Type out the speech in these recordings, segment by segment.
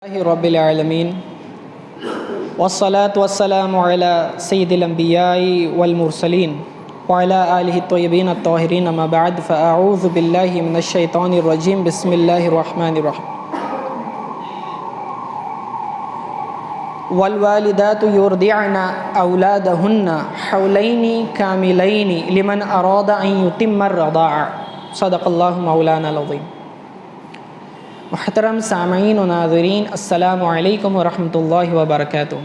رب العالمین والصلاة والسلام علی سید الانبیاء والمرسلین وعلی آلہ الطیبین الطاہرین اما بعد فاعوذ باللہ من الشیطان الرجیم بسم اللہ الرحمن الرحیم والوالدات یرضعن اولادہن حولین کاملین لمن اراد ان یتم الرضاعہ صدق اللہ مولانا العظیم۔ محترم سامعین و ناظرین، السلام علیکم ورحمۃ اللہ وبرکاتہ۔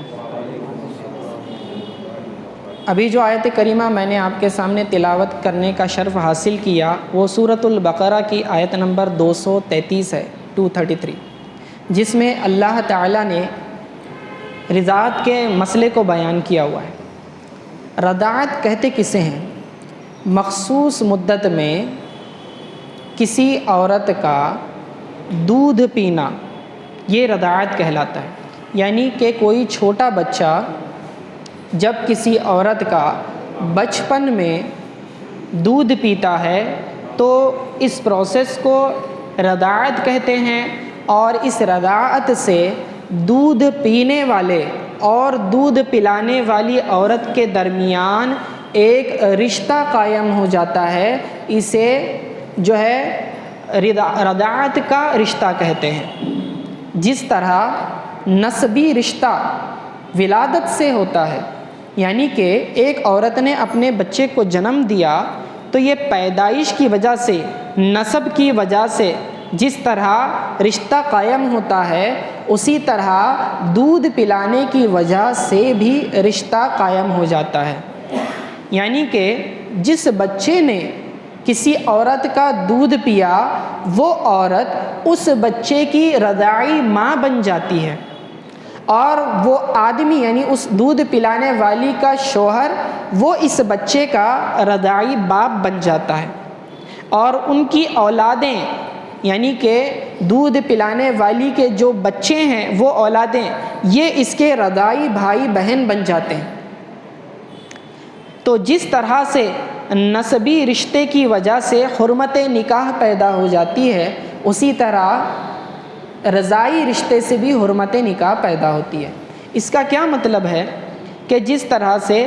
ابھی جو آیت کریمہ میں نے آپ کے سامنے تلاوت کرنے کا شرف حاصل کیا وہ سورۃ البقرہ کی آیت نمبر 233 ہے، 233، جس میں اللہ تعالیٰ نے رضاعت کے مسئلے کو بیان کیا ہوا ہے۔ رضاعت کہتے کسے ہیں؟ مخصوص مدت میں کسی عورت کا دودھ پینا، یہ رضاعت کہلاتا ہے۔ یعنی کہ کوئی چھوٹا بچہ جب کسی عورت کا بچپن میں دودھ پیتا ہے تو اس پروسیس کو رضاعت کہتے ہیں، اور اس رضاعت سے دودھ پینے والے اور دودھ پلانے والی عورت کے درمیان ایک رشتہ قائم ہو جاتا ہے۔ اسے جو ہے رضاعت کا رشتہ کہتے ہیں۔ جس طرح نسبی رشتہ ولادت سے ہوتا ہے، یعنی کہ ایک عورت نے اپنے بچے کو جنم دیا تو یہ پیدائش کی وجہ سے، نسب کی وجہ سے جس طرح رشتہ قائم ہوتا ہے، اسی طرح دودھ پلانے کی وجہ سے بھی رشتہ قائم ہو جاتا ہے۔ یعنی کہ جس بچے نے کسی عورت کا دودھ پیا، وہ عورت اس بچے کی رضاعی ماں بن جاتی ہے، اور وہ آدمی یعنی اس دودھ پلانے والی کا شوہر وہ اس بچے کا رضاعی باپ بن جاتا ہے، اور ان کی اولادیں یعنی کہ دودھ پلانے والی کے جو بچے ہیں وہ اولادیں، یہ اس کے رضاعی بھائی بہن بن جاتے ہیں۔ تو جس طرح سے نسبی رشتے کی وجہ سے حرمت نکاح پیدا ہو جاتی ہے، اسی طرح رضاعی رشتے سے بھی حرمت نکاح پیدا ہوتی ہے۔ اس کا کیا مطلب ہے کہ جس طرح سے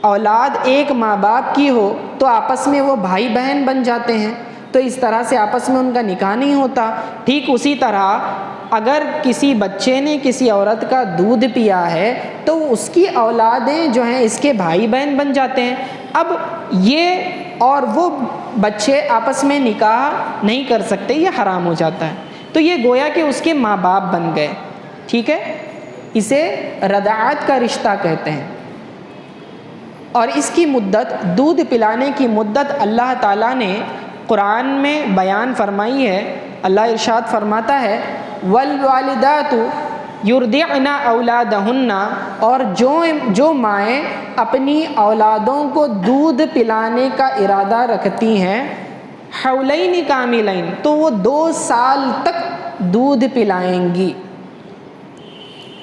اولاد ایک ماں باپ کی ہو تو آپس میں وہ بھائی بہن بن جاتے ہیں، تو اس طرح سے آپس میں ان کا نکاح نہیں ہوتا۔ ٹھیک اسی طرح اگر کسی بچے نے کسی عورت کا دودھ پیا ہے تو اس کی اولادیں جو ہیں اس کے بھائی بہن بن جاتے ہیں۔ اب یہ اور وہ بچے آپس میں نکاح نہیں کر سکتے، یہ حرام ہو جاتا ہے، تو یہ گویا کہ اس کے ماں باپ بن گئے۔ ٹھیک ہے، اسے رضاعت کا رشتہ کہتے ہیں۔ اور اس کی مدت، دودھ پلانے کی مدت اللہ تعالیٰ نے قرآن میں بیان فرمائی ہے۔ اللہ ارشاد فرماتا ہے والوالدات یرضعن اولادہن، اور جو مائیں اپنی اولادوں کو دودھ پلانے کا ارادہ رکھتی ہیں، حولین کاملین، تو وہ 2 سال تک دودھ پلائیں گی۔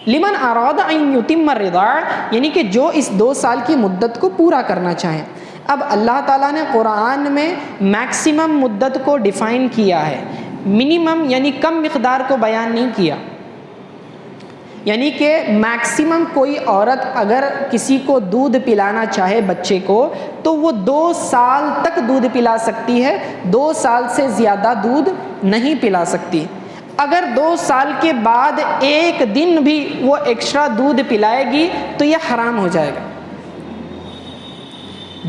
لمن اراد ان یتم الرضاعہ، یعنی کہ جو اس 2 سال کی مدت کو پورا کرنا چاہیں۔ اب اللہ تعالیٰ نے قرآن میں میکسیمم مدت کو ڈیفائن کیا ہے، منیمم یعنی کم مقدار کو بیان نہیں کیا۔ یعنی کہ میکسیمم کوئی عورت اگر کسی کو دودھ پلانا چاہے بچے کو تو وہ 2 سال تک دودھ پلا سکتی ہے، 2 سال سے زیادہ دودھ نہیں پلا سکتی۔ اگر 2 سال کے بعد ایک دن بھی وہ ایکسٹرا دودھ پلائے گی تو یہ حرام ہو جائے گا۔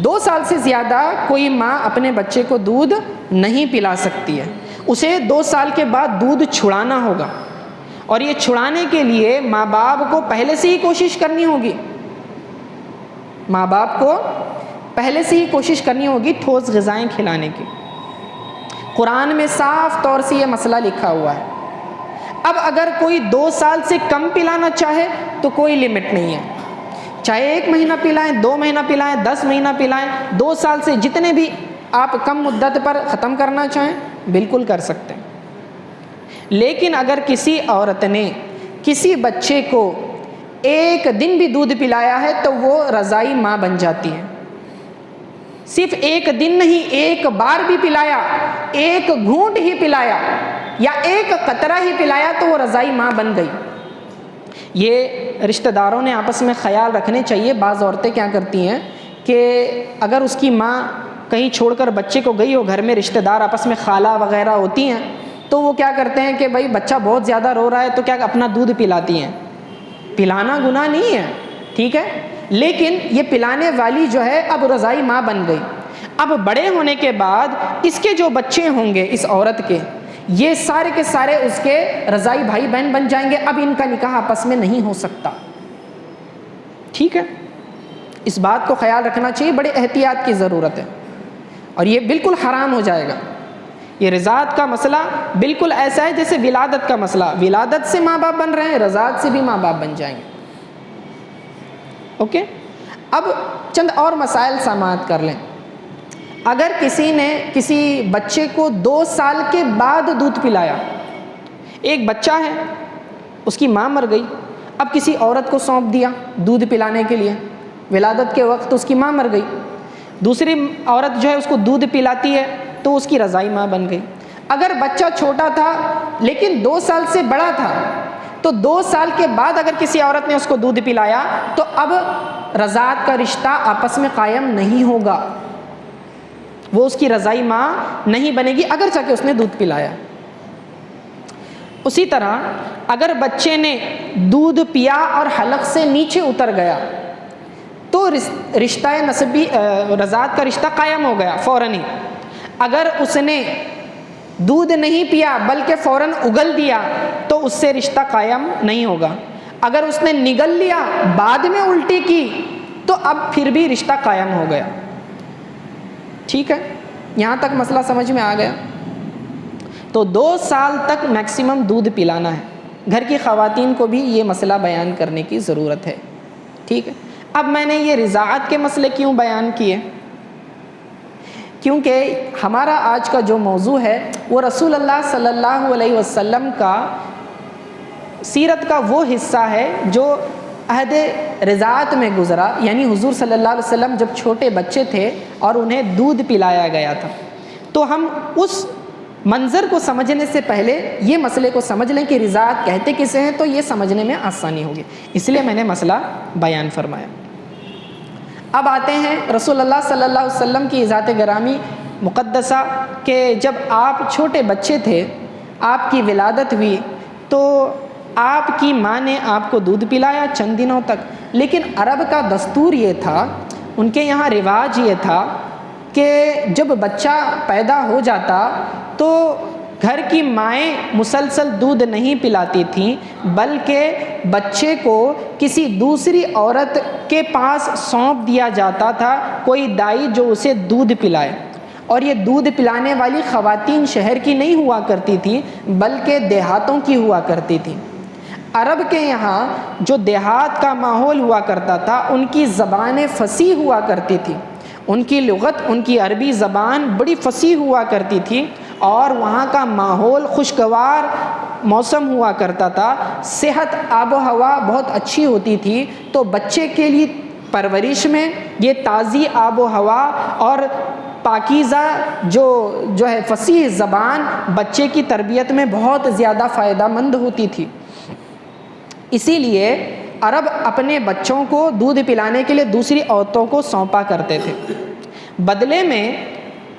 2 سال سے زیادہ کوئی ماں اپنے بچے کو دودھ نہیں پلا سکتی ہے، اسے 2 سال کے بعد دودھ چھڑانا ہوگا، اور یہ چھڑانے کے لیے ماں باپ کو پہلے سے ہی کوشش کرنی ہوگی، ماں باپ کو پہلے سے ہی کوشش کرنی ہوگی ٹھوس غذائیں کھلانے کی۔ قرآن میں صاف طور سے یہ مسئلہ لکھا ہوا ہے۔ اب اگر کوئی 2 سال سے کم پلانا چاہے تو کوئی لمٹ نہیں ہے، چاہے 1 مہینہ پلائیں، 2 مہینہ پلائیں، 10 مہینہ پلائیں، 2 سال سے جتنے بھی آپ کم مدت پر ختم کرنا چاہیں بالکل کر سکتے ہیں۔ لیکن اگر کسی عورت نے کسی بچے کو 1 دن بھی دودھ پلایا ہے تو وہ رضاعی ماں بن جاتی ہے۔ صرف 1 دن نہیں، 1 بار بھی پلایا، 1 گھونٹ ہی پلایا یا ایک قطرہ ہی پلایا تو وہ رضائی ماں بن گئی۔ یہ رشتہ داروں نے آپس میں خیال رکھنے چاہیے۔ بعض عورتیں کیا کرتی ہیں کہ اگر اس کی ماں کہیں چھوڑ کر بچے کو گئی ہو، گھر میں رشتہ دار آپس میں خالہ وغیرہ ہوتی ہیں، تو وہ کیا کرتے ہیں کہ بھائی بچہ بہت زیادہ رو رہا ہے تو کیا اپنا دودھ پلاتی ہیں۔ پلانا گناہ نہیں ہے، ٹھیک ہے، لیکن یہ پلانے والی جو ہے اب رضائی ماں بن گئی۔ اب بڑے ہونے کے بعد اس کے جو بچے ہوں گے اس عورت کے، یہ سارے کے سارے اس کے رضائی بھائی بہن بن جائیں گے۔ اب ان کا نکاح آپس میں نہیں ہو سکتا، ٹھیک ہے، اس بات کو خیال رکھنا چاہیے، بڑے احتیاط کی ضرورت ہے، اور یہ بالکل حرام ہو جائے گا۔ یہ رضاعت کا مسئلہ بالکل ایسا ہے جیسے ولادت کا مسئلہ، ولادت سے ماں باپ بن رہے ہیں، رضاعت سے بھی ماں باپ بن جائیں گے۔ اوکے، اب چند اور مسائل سماعت کر لیں۔ اگر کسی نے کسی بچے کو 2 سال کے بعد دودھ پلایا، ایک بچہ ہے، اس کی ماں مر گئی، اب کسی عورت کو سونپ دیا دودھ پلانے کے لیے، ولادت کے وقت اس کی ماں مر گئی، دوسری عورت جو ہے اس کو دودھ پلاتی ہے تو اس کی رضائی ماں بن گئی۔ اگر بچہ چھوٹا تھا لیکن 2 سال سے بڑا تھا تو 2 سال کے بعد اگر کسی عورت نے اس کو دودھ پلایا تو اب رضاعت کا رشتہ آپس میں قائم نہیں ہوگا، وہ اس کی رضائی ماں نہیں بنے گی اگرچہ کہ اس نے دودھ پلایا۔ اسی طرح اگر بچے نے دودھ پیا اور حلق سے نیچے اتر گیا تو رشتہ نسبی رضاعت کا رشتہ قائم ہو گیا فوراً ہی۔ اگر اس نے دودھ نہیں پیا بلکہ فوراً اگل دیا تو اس سے رشتہ قائم نہیں ہوگا۔ اگر اس نے نگل لیا بعد میں الٹی کی تو اب پھر بھی رشتہ قائم ہو گیا، ٹھیک ہے، یہاں تک مسئلہ سمجھ میں آ گیا۔ تو 2 سال تک میکسیمم دودھ پلانا ہے۔ گھر کی خواتین کو بھی یہ مسئلہ بیان کرنے کی ضرورت ہے، ٹھیک ہے۔ اب میں نے یہ رضاعت کے مسئلے کیوں بیان کیے؟ کیونکہ ہمارا آج کا جو موضوع ہے وہ رسول اللہ صلی اللہ علیہ وسلم کا سیرت کا وہ حصہ ہے جو عہد رضاعت میں گزرا، یعنی حضور صلی اللہ علیہ وسلم جب چھوٹے بچے تھے اور انہیں دودھ پلایا گیا تھا۔ تو ہم اس منظر کو سمجھنے سے پہلے یہ مسئلے کو سمجھ لیں کہ رضاعت کہتے کسے ہیں، تو یہ سمجھنے میں آسانی ہوگی، اس لیے میں نے مسئلہ بیان فرمایا۔ اب آتے ہیں رسول اللہ صلی اللہ علیہ وسلم کی ذات گرامی مقدسہ کہ جب آپ چھوٹے بچے تھے، آپ کی ولادت ہوئی تو آپ کی ماں نے آپ کو دودھ پلایا چند دنوں تک، لیکن عرب کا دستور یہ تھا، ان کے یہاں رواج یہ تھا کہ جب بچہ پیدا ہو جاتا تو گھر کی مائیں مسلسل دودھ نہیں پلاتی تھیں بلکہ بچے کو کسی دوسری عورت کے پاس سونپ دیا جاتا تھا، کوئی دائی جو اسے دودھ پلائے۔ اور یہ دودھ پلانے والی خواتین شہر کی نہیں ہوا کرتی تھی بلکہ دیہاتوں کی ہوا کرتی تھی۔ عرب کے یہاں جو دیہات کا ماحول ہوا کرتا تھا ان کی زبانیں فصیح ہوا کرتی تھی، ان کی لغت، ان کی عربی زبان بڑی فصیح ہوا کرتی تھی، اور وہاں کا ماحول خوشگوار موسم ہوا کرتا تھا، صحت آب و ہوا بہت اچھی ہوتی تھی، تو بچے کے لیے پرورش میں یہ تازی آب و ہوا اور پاکیزہ جو ہے فصیح زبان بچے کی تربیت میں بہت زیادہ فائدہ مند ہوتی تھی۔ اسی لیے عرب اپنے بچوں کو دودھ پلانے کے لیے دوسری عورتوں کو سونپا کرتے تھے۔ بدلے میں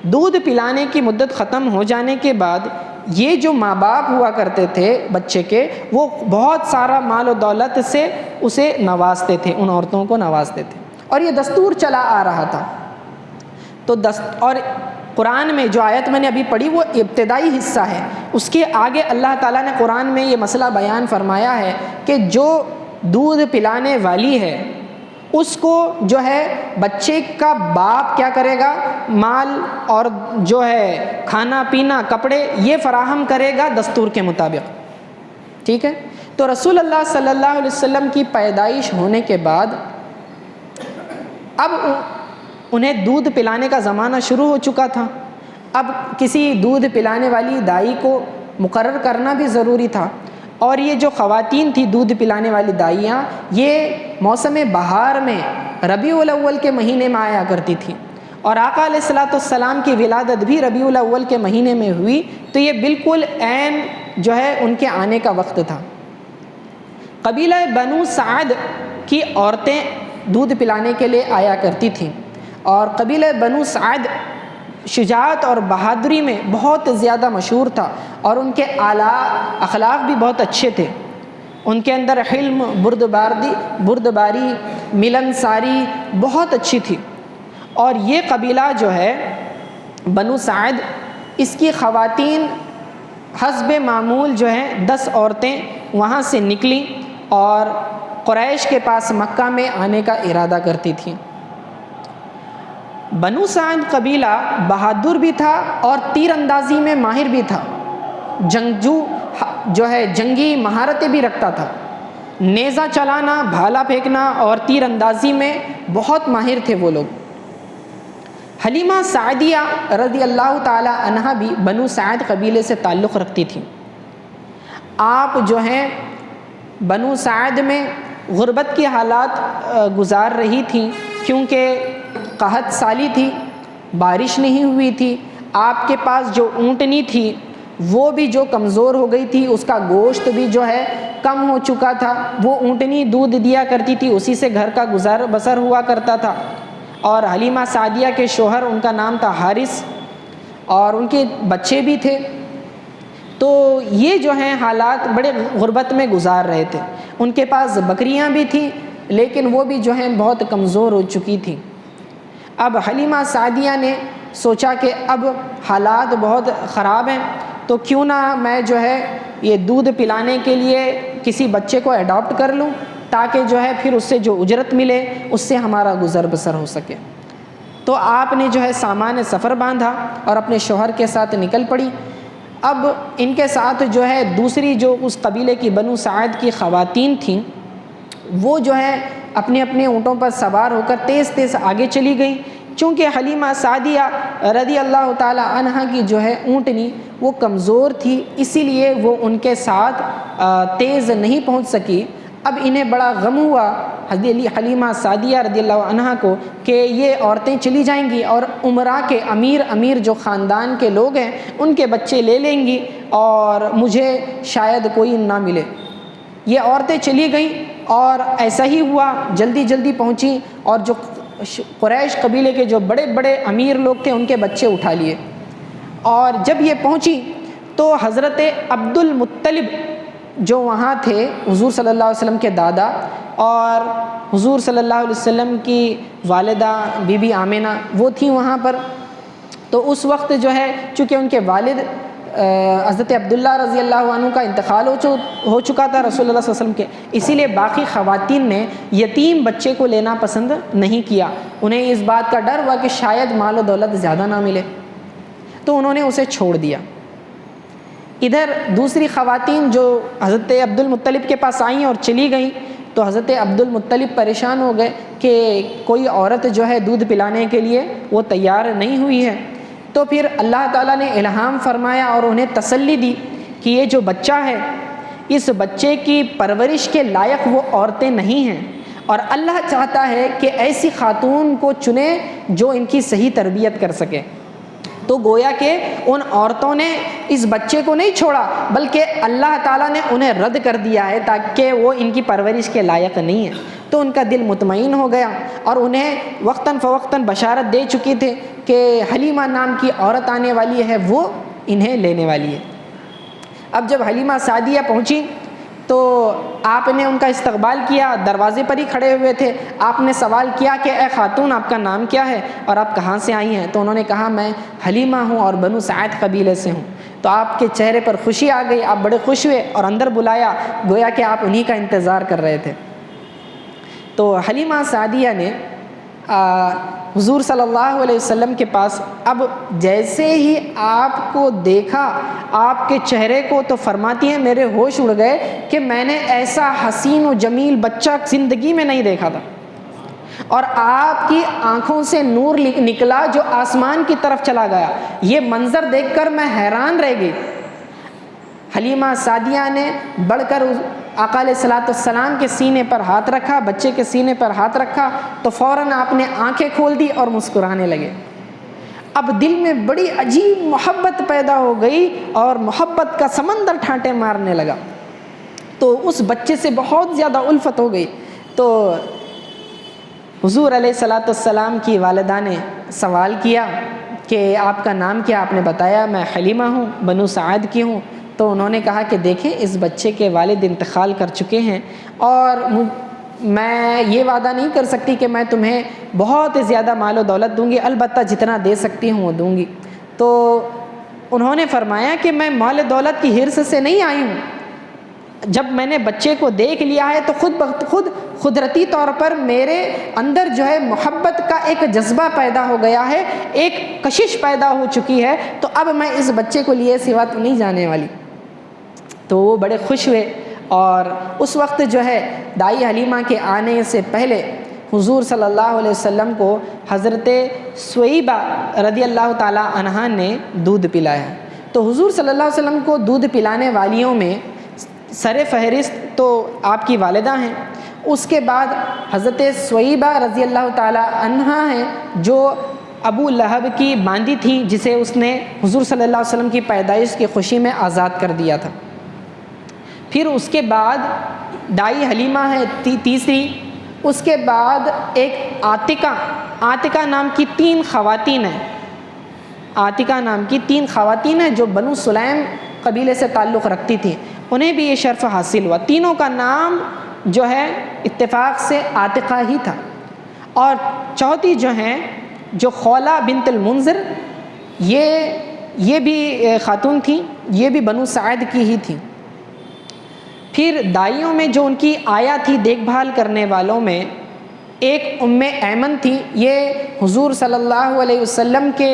دودھ پلانے کی مدت ختم ہو جانے کے بعد یہ جو ماں باپ ہوا کرتے تھے بچے کے، وہ بہت سارا مال و دولت سے اسے نوازتے تھے، ان عورتوں کو نوازتے تھے، اور یہ دستور چلا آ رہا تھا۔ اور قرآن میں جو آیت میں نے ابھی پڑھی وہ ابتدائی حصہ ہے، اس کے آگے اللہ تعالیٰ نے قرآن میں یہ مسئلہ بیان فرمایا ہے کہ جو دودھ پلانے والی ہے اس کو جو ہے بچے کا باپ کیا کرے گا، مال اور جو ہے کھانا پینا کپڑے یہ فراہم کرے گا دستور کے مطابق، ٹھیک ہے۔ تو رسول اللہ صلی اللہ علیہ وسلم کی پیدائش ہونے کے بعد اب انہیں دودھ پلانے کا زمانہ شروع ہو چکا تھا۔ اب کسی دودھ پلانے والی دائی کو مقرر کرنا بھی ضروری تھا، اور یہ جو خواتین تھی دودھ پلانے والی دائیاں، یہ موسم بہار میں ربیع الاول کے مہینے میں آیا کرتی تھی، اور آقا علیہ الصلوۃ والسلام کی ولادت بھی ربیع الاول کے مہینے میں ہوئی، تو یہ بالکل عین جو ہے ان کے آنے کا وقت تھا۔ قبیلہ بنو سعد کی عورتیں دودھ پلانے کے لیے آیا کرتی تھیں، اور قبیلہ بنو سعد شجاعت اور بہادری میں بہت زیادہ مشہور تھا، اور ان کے اخلاق بھی بہت اچھے تھے۔ ان کے اندر حلم، بردباری، ملنساری بہت اچھی تھی۔ اور یہ قبیلہ جو ہے بنو سعد، اس کی خواتین حسب معمول جو ہیں 10 عورتیں وہاں سے نکلیں اور قریش کے پاس مکہ میں آنے کا ارادہ کرتی تھیں۔ بنو سعد قبیلہ بہادر بھی تھا اور تیر اندازی میں ماہر بھی تھا، جنگجو جو ہے جنگی مہارتیں بھی رکھتا تھا، نیزہ چلانا، بھالا پھینکنا اور تیر اندازی میں بہت ماہر تھے وہ لوگ۔ حلیمہ سعدیہ رضی اللہ تعالی عنہا بھی بنو سعد قبیلے سے تعلق رکھتی تھیں۔ آپ جو ہیں بنو سعد میں غربت کی حالات گزار رہی تھیں، کیونکہ قحط سالی تھی، بارش نہیں ہوئی تھی۔ آپ کے پاس جو اونٹنی تھی وہ بھی جو کمزور ہو گئی تھی، اس کا گوشت بھی جو ہے کم ہو چکا تھا۔ وہ اونٹنی دودھ دیا کرتی تھی، اسی سے گھر کا گزر بسر ہوا کرتا تھا۔ اور حلیمہ سعدیہ کے شوہر، ان کا نام تھا حارث، اور ان کے بچے بھی تھے۔ تو یہ جو ہیں حالات بڑے غربت میں گزار رہے تھے۔ ان کے پاس بکریاں بھی تھیں، لیکن وہ بھی جو ہیں بہت کمزور ہو چکی تھیں۔ اب حلیمہ سعدیہ نے سوچا کہ اب حالات بہت خراب ہیں، تو کیوں نہ میں جو ہے یہ دودھ پلانے کے لیے کسی بچے کو اڈاپٹ کر لوں، تاکہ جو ہے پھر اس سے جو اجرت ملے اس سے ہمارا گزر بسر ہو سکے۔ تو آپ نے جو ہے سامان سفر باندھا اور اپنے شوہر کے ساتھ نکل پڑی۔ اب ان کے ساتھ جو ہے دوسری جو اس قبیلے کی بنو سعد کی خواتین تھیں، وہ جو ہے اپنے اپنے اونٹوں پر سوار ہو کر تیز تیز آگے چلی گئیں۔ چونکہ حلیمہ سعدیہ رضی اللہ تعالی عنہا کی جو ہے اونٹنی وہ کمزور تھی، اسی لیے وہ ان کے ساتھ تیز نہیں پہنچ سکی۔ اب انہیں بڑا غم ہوا حلیمہ سعدیہ رضی اللہ عنہا کو کہ یہ عورتیں چلی جائیں گی اور عمرا کے امیر جو خاندان کے لوگ ہیں ان کے بچے لے لیں گی اور مجھے شاید کوئی نہ ملے۔ یہ عورتیں چلی گئیں اور ایسا ہی ہوا، جلدی جلدی پہنچیں، اور جو قریش قبیلے کے جو بڑے بڑے امیر لوگ تھے ان کے بچے اٹھا لیے۔ اور جب یہ پہنچی تو حضرت عبد المطلب جو وہاں تھے، حضور صلی اللہ علیہ وسلم کے دادا، اور حضور صلی اللہ علیہ وسلم کی والدہ بی بی آمنہ وہ تھیں وہاں پر۔ تو اس وقت جو ہے چونکہ ان کے والد حضرت عبداللہ رضی اللہ عنہ کا انتقال ہو چکا تھا رسول اللہ صلی اللہ علیہ وسلم کے، اسی لیے باقی خواتین نے یتیم بچے کو لینا پسند نہیں کیا۔ انہیں اس بات کا ڈر ہوا کہ شاید مال و دولت زیادہ نہ ملے، تو انہوں نے اسے چھوڑ دیا۔ ادھر دوسری خواتین جو حضرت عبد المطلب کے پاس آئیں اور چلی گئیں، تو حضرت عبد المطلب پریشان ہو گئے کہ کوئی عورت جو ہے دودھ پلانے کے لیے وہ تیار نہیں ہوئی ہے۔ تو پھر اللہ تعالیٰ نے الہام فرمایا اور انہیں تسلی دی کہ یہ جو بچہ ہے، اس بچے کی پرورش کے لائق وہ عورتیں نہیں ہیں، اور اللہ چاہتا ہے کہ ایسی خاتون کو چنے جو ان کی صحیح تربیت کر سکے۔ تو گویا کہ ان عورتوں نے اس بچے کو نہیں چھوڑا، بلکہ اللہ تعالیٰ نے انہیں رد کر دیا ہے تاکہ وہ ان کی پرورش کے لائق نہیں ہے۔ تو ان کا دل مطمئن ہو گیا، اور انہیں وقتاً فوقتاً بشارت دے چکی تھے کہ حلیمہ نام کی عورت آنے والی ہے، وہ انہیں لینے والی ہے۔ اب جب حلیمہ سعدیہ پہنچی تو آپ نے ان کا استقبال کیا، دروازے پر ہی کھڑے ہوئے تھے۔ آپ نے سوال کیا کہ اے خاتون، آپ کا نام کیا ہے اور آپ کہاں سے آئی ہیں؟ تو انہوں نے کہا میں حلیمہ ہوں اور بنو سعد قبیلے سے ہوں۔ تو آپ کے چہرے پر خوشی آ گئی، آپ بڑے خوش ہوئے اور اندر بلایا، گویا کہ آپ انہی کا انتظار کر رہے تھے۔ تو حلیمہ سعدیہ نے حضور صلی اللہ علیہ وسلم کے پاس اب جیسے ہی آپ کو دیکھا، آپ کے چہرے کو، تو فرماتی ہیں میرے ہوش اڑ گئے کہ میں نے ایسا حسین و جمیل بچہ زندگی میں نہیں دیکھا تھا، اور آپ کی آنکھوں سے نور نکلا جو آسمان کی طرف چلا گیا۔ یہ منظر دیکھ کر میں حیران رہ گئی۔ حلیمہ سعدیہ نے بڑھ کر آقا علیہ الصلوۃ والسلام کے سینے پر ہاتھ رکھا، بچے کے سینے پر ہاتھ رکھا، تو فوراً آپ نے آنکھیں کھول دی اور مسکرانے لگے۔ اب دل میں بڑی عجیب محبت پیدا ہو گئی اور محبت کا سمندر ٹھانٹے مارنے لگا، تو اس بچے سے بہت زیادہ الفت ہو گئی۔ تو حضور علیہ الصلاۃ والسلام کی والدہ نے سوال کیا کہ آپ کا نام کیا؟ آپ نے بتایا میں حلیمہ ہوں، بنو سعد کی ہوں۔ تو انہوں نے کہا کہ دیکھیں اس بچے کے والد انتقال کر چکے ہیں اور میں یہ وعدہ نہیں کر سکتی کہ میں تمہیں بہت زیادہ مال و دولت دوں گی، البتہ جتنا دے سکتی ہوں وہ دوں گی۔ تو انہوں نے فرمایا کہ میں مال و دولت کی حرص سے نہیں آئی ہوں، جب میں نے بچے کو دیکھ لیا ہے تو خود قدرتی طور پر میرے اندر جو ہے محبت کا ایک جذبہ پیدا ہو گیا ہے، ایک کشش پیدا ہو چکی ہے، تو اب میں اس بچے کو لیے سوا تو نہیں جانے والی۔ تو وہ بڑے خوش ہوئے، اور اس وقت جو ہے دائی حلیمہ کے آنے سے پہلے حضور صلی اللہ علیہ وسلم کو حضرت سویبہ رضی اللہ تعالی عنہا نے دودھ پلایا۔ تو حضور صلی اللہ علیہ وسلم کو دودھ پلانے والیوں میں سر فہرست تو آپ کی والدہ ہیں، اس کے بعد حضرت سویبہ رضی اللہ تعالی عنہا ہیں جو ابو لہب کی باندی تھی، جسے اس نے حضور صلی اللہ علیہ وسلم کی پیدائش کی خوشی میں آزاد کر دیا تھا۔ پھر اس کے بعد دائی حلیمہ ہے تیسری، اس کے بعد ایک عاتقہ نام کی 3 خواتین ہیں، عاتقہ نام کی 3 خواتین ہیں جو بنو سلیم قبیلے سے تعلق رکھتی تھیں، انہیں بھی یہ شرف حاصل ہوا۔ تینوں کا نام جو ہے اتفاق سے عاتقہ ہی تھا۔ اور چوتھی جو ہیں جو خولہ بنت المنذر، یہ بھی خاتون تھیں، یہ بھی بنو سعد کی ہی تھیں۔ پھر دائیوں میں جو ان کی آیا تھی دیکھ بھال کرنے والوں میں ایک ام ایمن تھی، یہ حضور صلی اللہ علیہ وسلم کے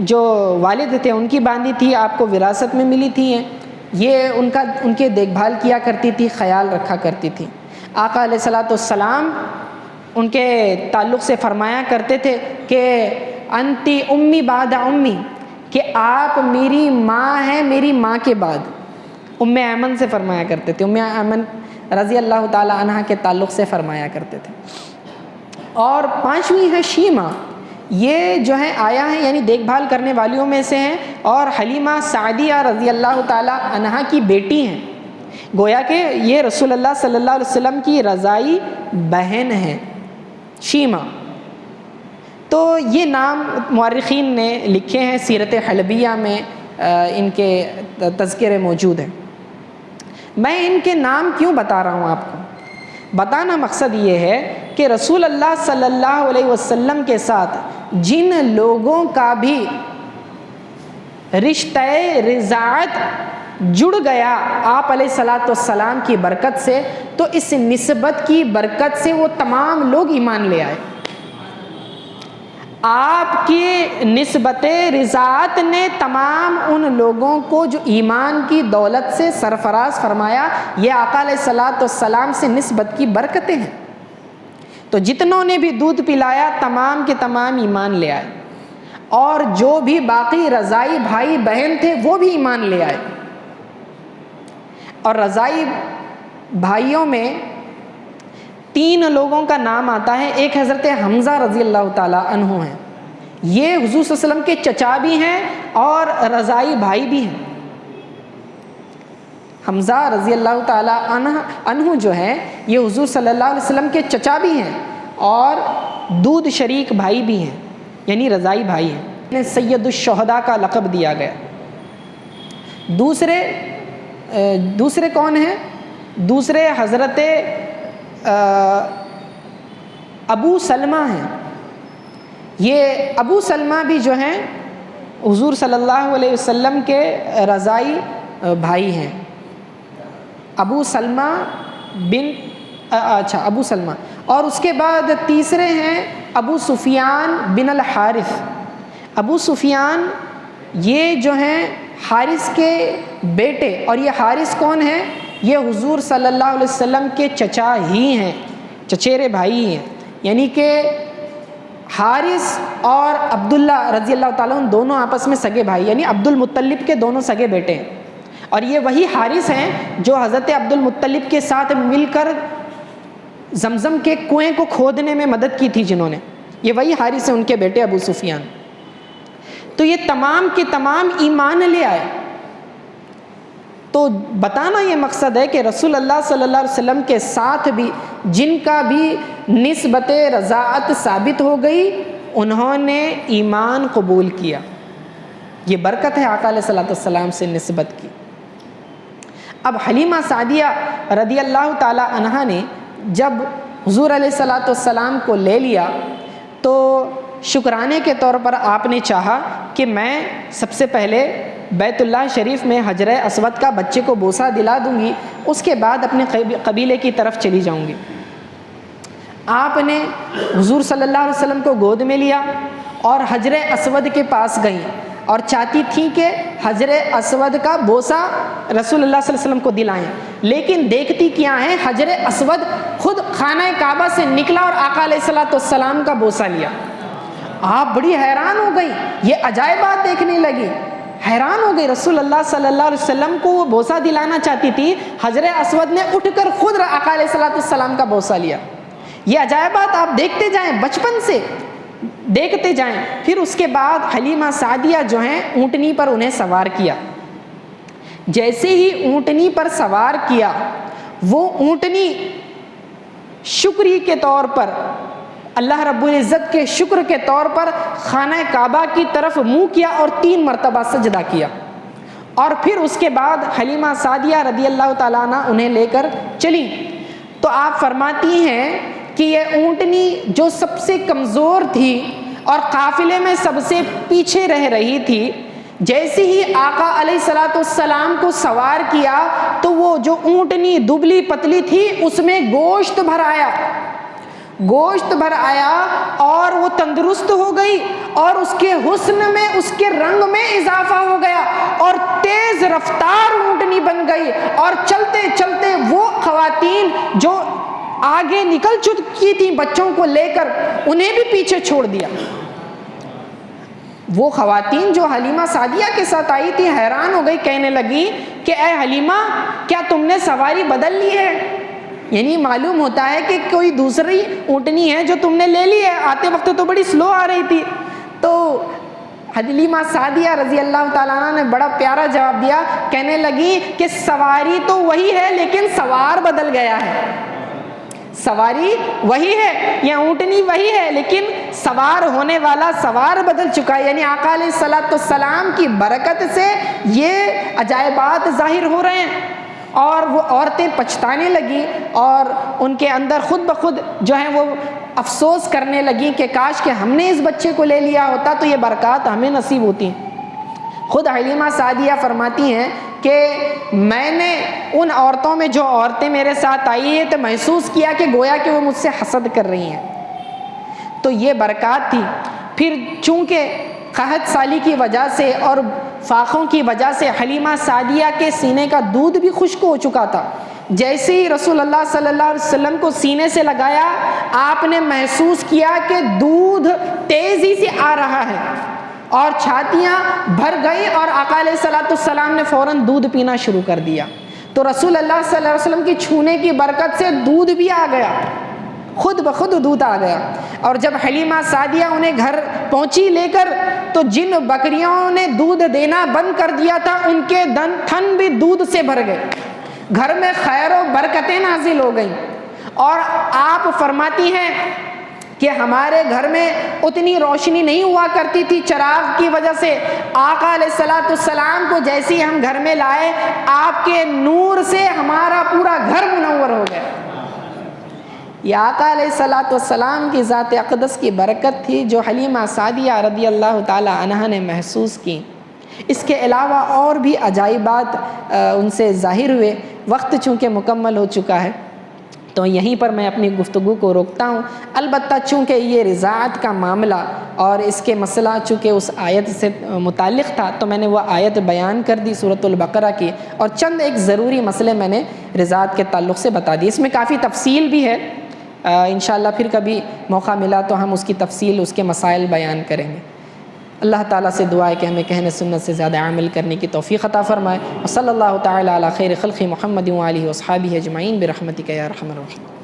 جو والد تھے ان کی باندی تھی، آپ کو وراثت میں ملی تھی، یہ ان کے دیکھ بھال کیا کرتی تھی، خیال رکھا کرتی تھی۔ آقا علیہ الصلاۃ والسلام ان کے تعلق سے فرمایا کرتے تھے کہ انتی امی بعد امی، کہ آپ میری ماں ہیں میری ماں کے بعد۔ ام ایمن سے فرمایا کرتے تھے، ام ایمن رضی اللہ تعالی عنہ کے تعلق سے فرمایا کرتے تھے۔ اور 5ویں ہے شیمہ، یہ جو ہے آیا ہے یعنی دیکھ بھال کرنے والیوں میں سے ہیں، اور حلیمہ سعدیہ رضی اللہ تعالی عنہا کی بیٹی ہیں، گویا کہ یہ رسول اللہ صلی اللہ علیہ وسلم کی رضائی بہن ہیں شیمہ۔ تو یہ نام مورخین نے لکھے ہیں، سیرت حلبیہ میں ان کے تذکرے موجود ہیں۔ میں ان کے نام کیوں بتا رہا ہوں آپ کو؟ بتانا مقصد یہ ہے کہ رسول اللہ صلی اللہ علیہ وسلم کے ساتھ جن لوگوں کا بھی رشتہ رضاعت جڑ گیا آپ علیہ الصلاۃ والسلام کی برکت سے، تو اس نسبت کی برکت سے وہ تمام لوگ ایمان لے آئے۔ آپ کی نسبت رضاعت نے تمام ان لوگوں کو جو ایمان کی دولت سے سرفراز فرمایا، یہ آقا علیہ الصلاۃ والسلام سے نسبت کی برکتیں ہیں۔ تو جتنوں نے بھی دودھ پلایا تمام کے تمام ایمان لے آئے، اور جو بھی باقی رضائی بھائی بہن تھے وہ بھی ایمان لے آئے۔ اور رضائی بھائیوں میں 3 لوگوں کا نام آتا ہے، ایک حضرت حمزہ رضی اللہ تعالی عنہ ہیں، یہ حضور صلی اللہ علیہ وسلم کے چچا بھی ہیں اور رضائی بھائی بھی ہیں۔ حمزہ رضی اللہ تعالی عنہ جو ہے یہ حضور صلی اللہ علیہ وسلم کے چچا بھی ہیں اور دودھ شریک بھائی بھی ہیں، یعنی رضائی بھائی ہیں، انہیں سید الشہداء کا لقب دیا گیا۔ دوسرے کون ہیں؟ دوسرے حضرت ابو سلمہ ہیں۔ یہ ابو سلمہ بھی جو ہیں حضور صلی اللہ علیہ وسلم کے رضائی بھائی ہیں۔ ابو سلمہ ابو سلمہ، اور اس کے بعد تیسرے ہیں ابو سفیان بن الحارث۔ ابو سفیان یہ جو ہیں حارث کے بیٹے، اور یہ حارث کون ہے؟ یہ حضور صلی اللہ علیہ وسلم کے چچا ہی ہیں، چچیرے بھائی ہیں، یعنی کہ حارث اور عبداللہ رضی اللہ تعالیٰ عنہ دونوں آپس میں سگے بھائی، یعنی عبد المطلب کے دونوں سگے بیٹے ہیں۔ اور یہ وہی حارث ہیں جو حضرت عبد المطلب کے ساتھ مل کر زمزم کے کنویں کو کھودنے میں مدد کی تھی، جنہوں نے، یہ وہی حارث ہیں، ان کے بیٹے ابو سفیان۔ تو یہ تمام کے تمام ایمان لے آئے۔ تو بتانا یہ مقصد ہے کہ رسول اللہ صلی اللہ علیہ وسلم کے ساتھ بھی جن کا بھی نسبت رضاعت ثابت ہو گئی انہوں نے ایمان قبول کیا۔ یہ برکت ہے آقا علیہ الصلوۃ والسلام سے نسبت کی۔ اب حلیمہ سعدیہ رضی اللہ تعالی عنہا نے جب حضور علیہ الصلوۃ والسلام کو لے لیا تو شکرانے کے طور پر آپ نے چاہا کہ میں سب سے پہلے بیت اللہ شریف میں حجر اسود کا بچے کو بوسہ دلا دوں گی، اس کے بعد اپنے قبیلے کی طرف چلی جاؤں گی۔ آپ نے حضور صلی اللہ علیہ وسلم کو گود میں لیا اور حجر اسود کے پاس گئیں اور چاہتی تھیں کہ حجر اسود کا بوسہ رسول اللہ صلی اللہ علیہ وسلم کو دلائیں، لیکن دیکھتی کیا ہیں حجر اسود خود خانہ کعبہ سے نکلا اور آقا علیہ الصلوۃ والسلام کا بوسہ لیا۔ آپ بڑی حیران ہو گئی، یہ عجائبات دیکھنے لگی، حیران ہو گئی۔ رسول اللہ صلی اللہ علیہ وسلم کو وہ بوسہ دلانا چاہتی تھی، حجر اسود نے اٹھ کر خود آقا علیہ الصلوۃ والسلام کا بوسہ لیا۔ یہ عجائبات آپ دیکھتے جائیں، بچپن سے دیکھتے جائیں۔ پھر اس کے بعد حلیمہ سعدیہ جو ہیں اونٹنی پر انہیں سوار کیا۔ جیسے ہی اونٹنی پر سوار کیا، وہ اونٹنی شکری کے طور پر، اللہ رب العزت کے شکر کے طور پر خانہ کعبہ کی طرف منہ کیا اور 3 مرتبہ سجدہ کیا، اور پھر اس کے بعد حلیمہ سعدیہ رضی اللہ تعالیٰ عنہ انہیں لے کر چلی۔ تو آپ فرماتی ہیں کہ یہ اونٹنی جو سب سے کمزور تھی اور قافلے میں سب سے پیچھے رہ رہی تھی، جیسے ہی آقا علیہ الصلوۃ والسلام کو سوار کیا تو وہ جو اونٹنی دبلی پتلی تھی اس میں گوشت بھر آیا اور وہ تندرست ہو گئی، اور اس کے حسن میں، اس کے رنگ میں اضافہ ہو گیا، اور تیز رفتار اونٹنی بن گئی، اور چلتے چلتے وہ خواتین جو آگے نکل چکی تھیں بچوں کو لے کر، انہیں بھی پیچھے چھوڑ دیا۔ وہ خواتین جو حلیمہ سعدیہ کے ساتھ آئی تھی حیران ہو گئی، کہنے لگی کہ اے حلیمہ، کیا تم نے سواری بدل لی ہے؟ یعنی معلوم ہوتا ہے کہ کوئی دوسری اونٹنی ہے جو تم نے لے لی ہے، آتے وقت تو بڑی سلو آ رہی تھی۔ تو حلیمہ سعدیہ رضی اللہ تعالیٰ عنہ نے بڑا پیارا جواب دیا، کہنے لگی کہ سواری تو وہی ہے لیکن سوار بدل گیا ہے۔ سواری وہی ہے یا اونٹنی وہی ہے لیکن سوار ہونے والا سوار بدل چکا ہے۔ یعنی آقا علیہ الصلوۃ والسلام کی برکت سے یہ عجائبات ظاہر ہو رہے ہیں، اور وہ عورتیں پچھتانے لگی اور ان کے اندر خود بخود جو ہیں وہ افسوس کرنے لگی کہ کاش کہ ہم نے اس بچے کو لے لیا ہوتا تو یہ برکات ہمیں نصیب ہوتی۔ خود حلیمہ سعدیہ فرماتی ہیں کہ میں نے ان عورتوں میں جو عورتیں میرے ساتھ آئی ہیں تو محسوس کیا کہ گویا کہ وہ مجھ سے حسد کر رہی ہیں، تو یہ برکات تھی۔ پھر چونکہ قحط سالی کی وجہ سے اور فاقوں کی وجہ سے حلیمہ سعدیہ کے سینے کا دودھ بھی خشک ہو چکا تھا، جیسے ہی رسول اللہ صلی اللہ علیہ وسلم کو سینے سے لگایا، آپ نے محسوس کیا کہ دودھ تیزی سے آ رہا ہے اور چھاتیاں بھر گئی، اور آقا علیہ الصلوۃ والسلام نے فوراً دودھ پینا شروع کر دیا۔ تو رسول اللہ صلی اللہ علیہ وسلم کی چھونے کی برکت سے دودھ بھی آ گیا، خود بخود دودھ آ گیا۔ اور جب حلیمہ سعدیہ انہیں گھر پہنچی لے کر، تو جن بکریوں نے دودھ دینا بند کر دیا تھا ان کے تھن بھی دودھ سے بھر گئے، گھر میں خیر و برکتیں نازل ہو گئیں۔ اور آپ فرماتی ہیں کہ ہمارے گھر میں اتنی روشنی نہیں ہوا کرتی تھی چراغ کی وجہ سے، آقا علیہ الصلوۃ والسلام کو جیسے ہی ہم گھر میں لائے، آپ کے نور سے ہمارا پورا گھر منور ہو گیا۔ یہ آقا علیہ الصلوۃ والسلام کی ذات اقدس کی برکت تھی جو حلیمہ سعدیہ رضی اللہ تعالی عنہا نے محسوس کی۔ اس کے علاوہ اور بھی عجائبات ان سے ظاہر ہوئے۔ وقت چونکہ مکمل ہو چکا ہے تو یہیں پر میں اپنی گفتگو کو روکتا ہوں۔ البتہ چونکہ یہ رضاعت کا معاملہ اور اس کے مسئلہ چونکہ اس آیت سے متعلق تھا تو میں نے وہ آیت بیان کر دی سورۃ البقرہ کی، اور چند ایک ضروری مسئلے میں نے رضاعت کے تعلق سے بتا دی۔ اس میں کافی تفصیل بھی ہے، انشاءاللہ پھر کبھی موقع ملا تو ہم اس کی تفصیل، اس کے مسائل بیان کریں گے۔ اللہ تعالیٰ سے دعا ہے کہ ہمیں کہنے سنت سے زیادہ عمل کرنے کی توفیق عطا فرمائے۔ وصلی اللہ تعالیٰ علی خیر خلق محمد وآلہ وصحبہ اجمعین برحمتک یا ارحم الراحمین۔